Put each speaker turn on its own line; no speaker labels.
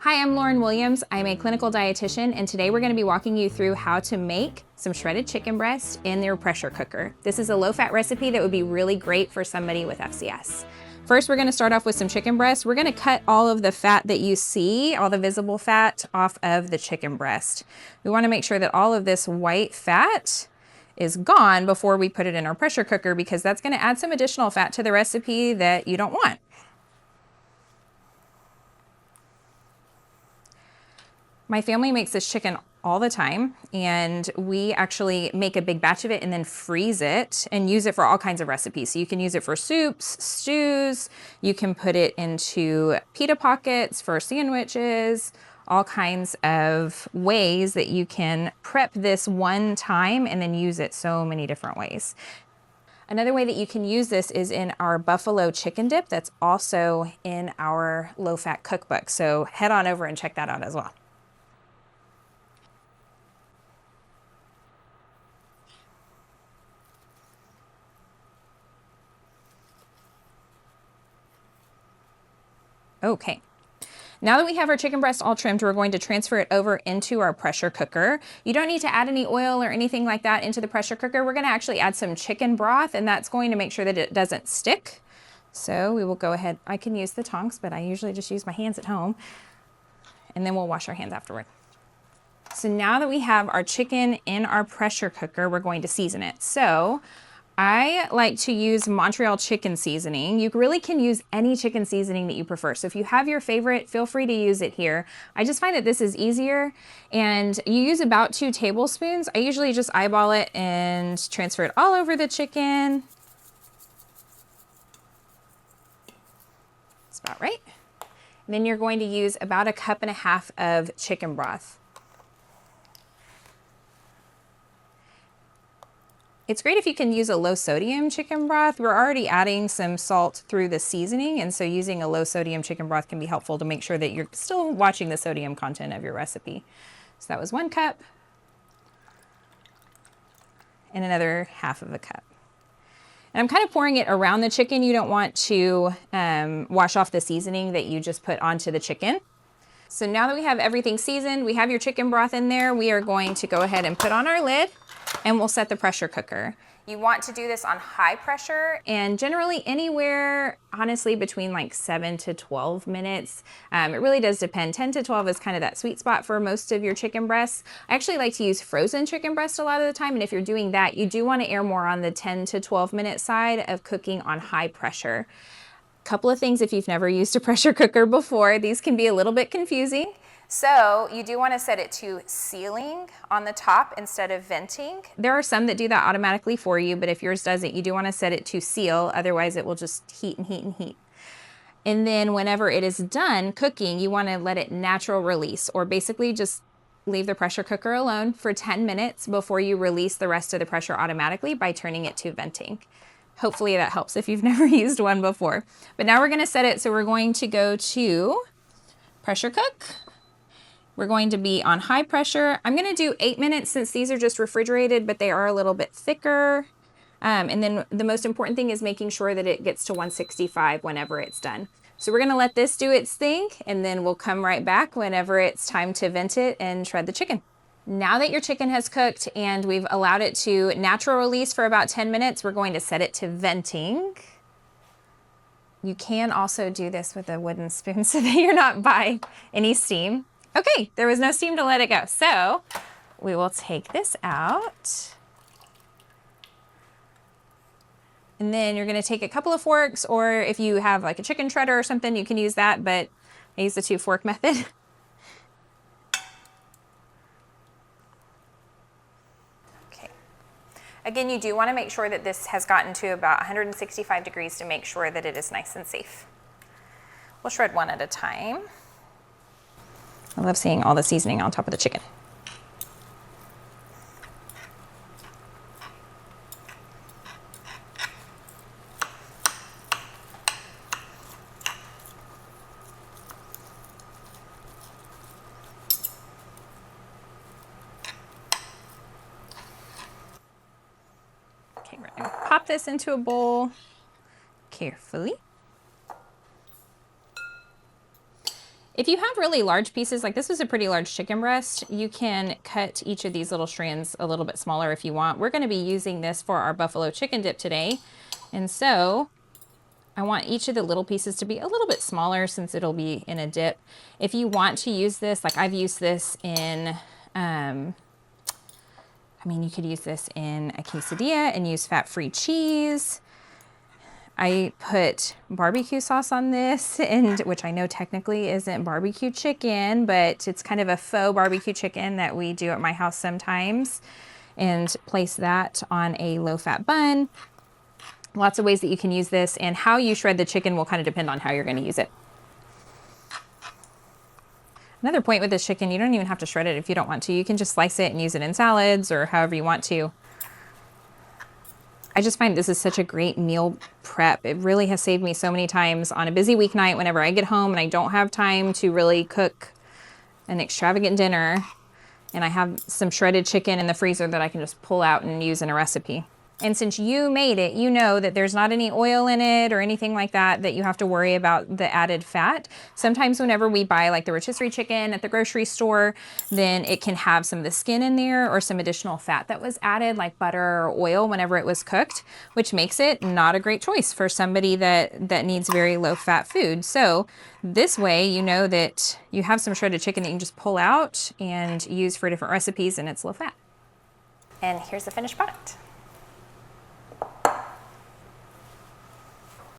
Hi, I'm Lauren Williams. I'm a clinical dietitian, and today we're going to be walking you through how to make some shredded chicken breast in your pressure cooker. This is a low-fat recipe that would be really great for somebody with FCS. First, we're going to start off with some chicken breast. We're going to cut all of the fat that you see, all the visible fat, off of the chicken breast. We want to make sure that all of this white fat is gone before we put it in our pressure cooker, because that's going to add some additional fat to the recipe that you don't want. My family makes this chicken all the time, and we actually make a big batch of it and then freeze it and use it for all kinds of recipes. So you can use it for soups, stews, you can put it into pita pockets for sandwiches, all kinds of ways that you can prep this one time and then use it so many different ways. Another way that you can use this is in our buffalo chicken dip that's also in our low-fat cookbook. So head on over and check that out as well. Okay, now that we have our chicken breast all trimmed, we're going to transfer it over into our pressure cooker. You don't need to add any oil or anything like that into the pressure cooker. We're gonna actually add some chicken broth, and that's going to make sure that it doesn't stick. So we will go ahead, I can use the tongs, but I usually just use my hands at home, and then we'll wash our hands afterward. So now that we have our chicken in our pressure cooker, we're going to season it. So I like to use Montreal chicken seasoning. You really can use any chicken seasoning that you prefer. So if you have your favorite, feel free to use it here. I just find that this is easier, and you use about 2 tablespoons. I usually just eyeball it and transfer it all over the chicken. That's about right. And then you're going to use about 1.5 cups of chicken broth. It's great if you can use a low sodium chicken broth. We're already adding some salt through the seasoning, and so using a low sodium chicken broth can be helpful to make sure that you're still watching the sodium content of your recipe. So that was 1 cup and another 1/2 cup. And I'm kind of pouring it around the chicken. You don't want to wash off the seasoning that you just put onto the chicken. So now that we have everything seasoned, we have your chicken broth in there, we are going to go ahead and put on our lid, and we'll set the pressure cooker. You want to do this on high pressure, and generally anywhere, honestly, between like 7 to 12 minutes. It really does depend. 10 to 12 is kind of that sweet spot for most of your chicken breasts. I actually like to use frozen chicken breast a lot of the time, and if you're doing that, you do want to err more on the 10 to 12 minute side of cooking on high pressure. Couple of things, if you've never used a pressure cooker before, these can be a little bit confusing. So you do want to set it to sealing on the top instead of venting. There are some that do that automatically for you, but if yours doesn't, you do want to set it to seal, otherwise it will just heat and heat and heat. And then whenever it is done cooking, you want to let it natural release, or basically just leave the pressure cooker alone for 10 minutes before you release the rest of the pressure automatically by turning it to venting. Hopefully that helps if you've never used one before. But now we're going to set it, so we're going to go to pressure cook. We're going to be on high pressure. I'm going to do 8 minutes since these are just refrigerated, but they are a little bit thicker. And then the most important thing is making sure that it gets to 165 whenever it's done. So we're going to let this do its thing, and then we'll come right back whenever it's time to vent it and shred the chicken. Now that your chicken has cooked and we've allowed it to natural release for about 10 minutes, we're going to set it to venting. You can also do this with a wooden spoon so that you're not by any steam. Okay, there was no steam to let it go. So we will take this out. And then you're gonna take a couple of forks, or if you have like a chicken shredder or something, you can use that, but I use the 2-fork method. Again, you do want to make sure that this has gotten to about 165 degrees to make sure that it is nice and safe. We'll shred one at a time. I love seeing all the seasoning on top of the chicken. Okay, we're going to pop this into a bowl carefully. If you have really large pieces, like this is a pretty large chicken breast, you can cut each of these little strands a little bit smaller if you want. We're gonna be using this for our buffalo chicken dip today. And so I want each of the little pieces to be a little bit smaller since it'll be in a dip. If you want to use this, like I've used this in, you could use this in a quesadilla and use fat-free cheese. I put barbecue sauce on this, and which I know technically isn't barbecue chicken, but it's kind of a faux barbecue chicken that we do at my house sometimes, and place that on a low-fat bun. Lots of ways that you can use this, and how you shred the chicken will kind of depend on how you're going to use it. Another point with this chicken, you don't even have to shred it if you don't want to. You can just slice it and use it in salads or however you want to. I just find this is such a great meal prep. It really has saved me so many times on a busy weeknight whenever I get home and I don't have time to really cook an extravagant dinner, and I have some shredded chicken in the freezer that I can just pull out and use in a recipe. And since you made it, you know that there's not any oil in it or anything like that that you have to worry about the added fat. Sometimes whenever we buy like the rotisserie chicken at the grocery store, then it can have some of the skin in there or some additional fat that was added, like butter or oil whenever it was cooked, which makes it not a great choice for somebody that needs very low fat food. So this way, you know that you have some shredded chicken that you can just pull out and use for different recipes, and it's low fat. And here's the finished product.